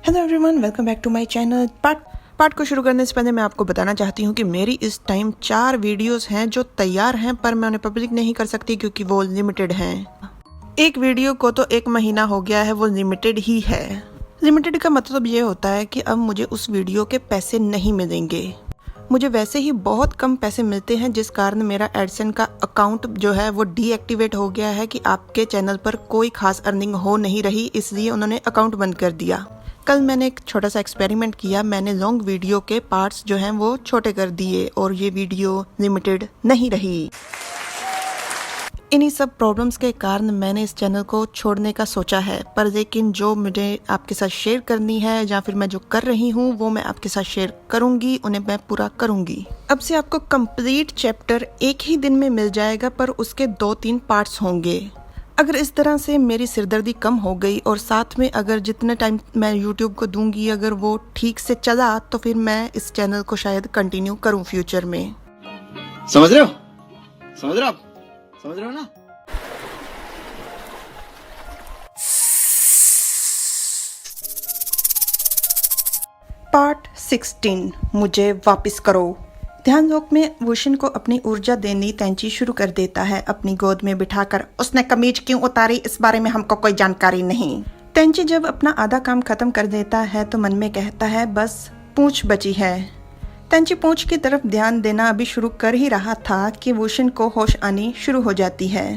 Hello everyone, welcome back to my channel. Part को शुरू करने से पहले मैं आपको बताना चाहती हूँ कि मेरी इस टाइम 4 वीडियोस हैं जो तैयार हैं, पर मैं उन्हें पब्लिक नहीं कर सकती क्योंकि वो लिमिटेड हैं। एक वीडियो को तो 1 महीना हो गया है, वो लिमिटेड ही है। लिमिटेड का मतलब ये होता है कि अब मुझे उस वीडियो के पैसे नहीं मिलेंगे। मुझे वैसे ही बहुत कम पैसे मिलते हैं, जिस कारण मेरा एडसेंस का अकाउंट जो है वो डीएक्टिवेट हो गया है कि आपके चैनल पर कोई खास अर्निंग हो नहीं रही, इसलिए उन्होंने अकाउंट बंद कर दिया। कल मैंने एक छोटा सा एक्सपेरिमेंट किया। मैंने लॉन्ग वीडियो के पार्ट्स जो हैं वो छोटे कर दिए और ये वीडियो लिमिटेड नहीं रही। इन्हीं सब प्रॉब्लम्स के कारण मैंने इस चैनल को छोड़ने का सोचा है, पर लेकिन जो मुझे आपके साथ शेयर करनी है या फिर मैं जो कर रही हूँ वो मैं आपके साथ शेयर करूँगी, उन्हें मैं पूरा करूँगी। अब से आपको कंप्लीट चैप्टर एक ही दिन में मिल जाएगा, पर उसके 2-3 पार्ट्स होंगे। अगर इस तरह से मेरी सिरदर्दी कम हो गई और साथ में अगर जितने टाइम मैं YouTube को दूंगी अगर वो ठीक से चला तो फिर मैं इस चैनल को शायद कंटिन्यू करूं फ्यूचर में। समझ रहे हो? समझ रहे हो आप? समझ रहे हो ना? पार्ट 16, मुझे वापस करो। ध्यान लोक में वुशन को अपनी ऊर्जा देनी तेंची शुरू कर देता है। अपनी गोद में बिठाकर उसने कमीज क्यों उतारी, इस बारे में हमको कोई जानकारी नहीं। तेंची जब अपना आधा काम खत्म कर देता है तो मन में कहता है बस पूंछ बची है। तेंची पूंछ की तरफ ध्यान देना अभी शुरू कर ही रहा था कि वुशन को होश आनी शुरू हो जाती है।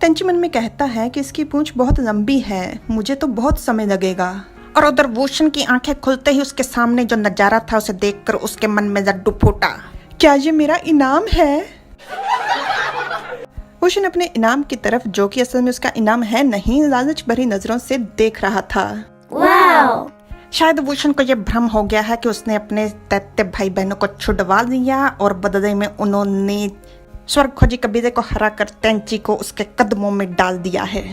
तेंची मन में कहता है कि इसकी पूंछ बहुत लंबी है, मुझे तो बहुत समय लगेगा। और उधर वुशन की आंखें खुलते ही उसके सामने जो नजारा था उसे देखकर उसके मन में लड्डू फूटा। क्या ये मेरा इनाम है? वुशन अपने इनाम की तरफ, जो कि असल में उसका इनाम है नहीं, लालच भरी नजरों से देख रहा था। वाओ! शायद वुशन को यह भ्रम हो गया है कि उसने अपने दैत्य भाई बहनों को छुड़वा लिया और बदले में उन्होंने स्वर्ग खोजी कबीले को हराकर तेंची को उसके कदमों में डाल दिया है।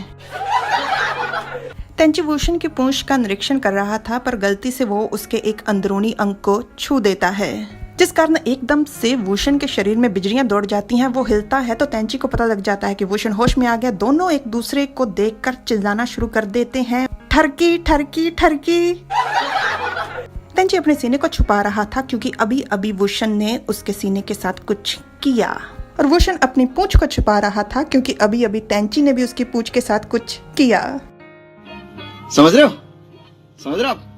तेंची वुशन की पूंछ का निरीक्षण कर रहा था, पर गलती से वो उसके एक अंदरूनी अंग को छू देता है, जिस कारण एकदम से वुशन के शरीर में बिजलियां दौड़ जाती हैं। वो हिलता है तो तेंची को पता लग जाता है कि वुशन होश में आ गया। दोनों एक दूसरे को देखकर चिल्लाना शुरू कर देते हैं, ठरकी ठरकी ठरकी। तेंची अपने सीने को छुपा रहा था क्योंकि अभी अभी वुशन ने उसके सीने के साथ कुछ किया, और वुशन अपनी पूंछ को छुपा रहा था क्योंकि अभी अभी तेंची ने भी उसकी पूंछ के साथ कुछ किया। समझ रहे हो? समझ रहे हो आप?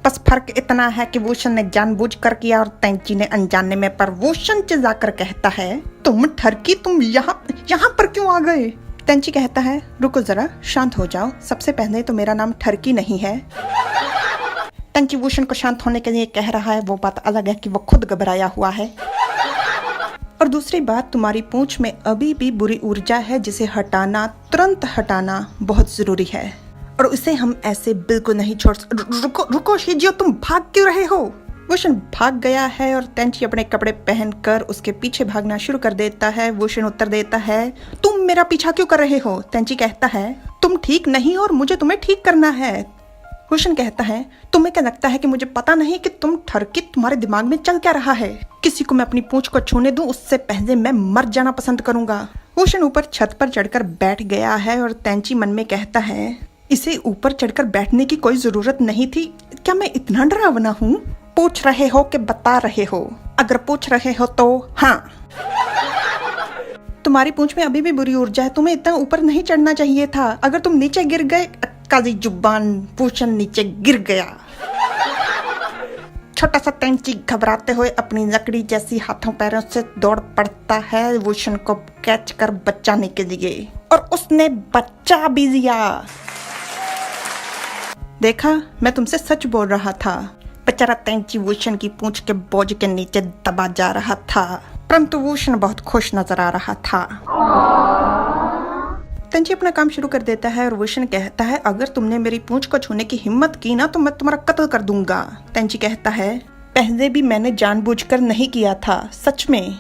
बस फर्क इतना है कि वुशन ने जानबूझकर किया और तेंची ने अनजाने में। पर वुशन चिल्लाकर कहता है, तुम ठरकी, तुम यहाँ पर क्यों आ गए? तेंची कहता है, रुको जरा, शांत हो जाओ। सबसे पहले तो मेरा नाम ठरकी नहीं है। तेंची वुशन को शांत होने के लिए कह रहा है, वो बात अलग है कि वो खुद घबराया हुआ है। और दूसरी बात, तुम्हारी पूंछ में अभी भी बुरी ऊर्जा है जिसे हटाना, तुरंत हटाना बहुत जरूरी है, और उसे हम ऐसे बिल्कुल नहीं छोड़। रुको शिजियो, तुम भाग क्यों रहे हो? वुशन भाग गया है और तेंची अपने कपड़े पहनकर उसके पीछे भागना शुरू कर देता है। वुशन उत्तर देता है, तुम मेरा पीछा क्यों कर रहे हो? तेंची कहता है, तुम ठीक नहीं और मुझे तुम्हें ठीक करना है। वुशन कहता है, तुम्हें क्या लगता है कि मुझे पता नहीं कि तुम ठरकी, तुम्हारे दिमाग में चल क्या रहा है? किसी को मैं अपनी पूंछ को छूने दूं उससे पहले मैं मर जाना पसंद करूंगा। वुशन ऊपर छत पर चढ़कर बैठ गया है और तेंची मन में कहता है, इसे ऊपर चढ़कर बैठने की कोई जरूरत नहीं थी। क्या मैं इतना डरावना हूँ? पूछ रहे हो कि बता रहे हो? अगर पूछ रहे हो तो हाँ। तुम्हारी पूंछ में अभी भी बुरी ऊर्जा है, तुम्हें इतना ऊपर नहीं चढ़ना चाहिए था। अगर तुम नीचे गिर गए, काली जुबान, वुशन नीचे गिर गया। छोटा सा तेंची घबराते हुए अपनी लकड़ी जैसी हाथों पैरों से दौड़ पड़ता है वुशन को कैच कर बचाने के लिए, और उसने बचा भी लिया। देखा, मैं तुमसे सच बोल रहा था। बेचारा तेंची वुशन की पूंछ के बोझ के नीचे दबा जा रहा था, परंतु वुशन बहुत खुश नजर आ रहा था। तेंची अपना काम शुरू कर देता है और वुशन कहता है, अगर तुमने मेरी पूंछ को छूने की हिम्मत की ना तो मैं तुम्हारा कत्ल कर दूंगा। तेंची कहता है, पहले भी मैंने जानबूझकर नहीं किया था, सच में।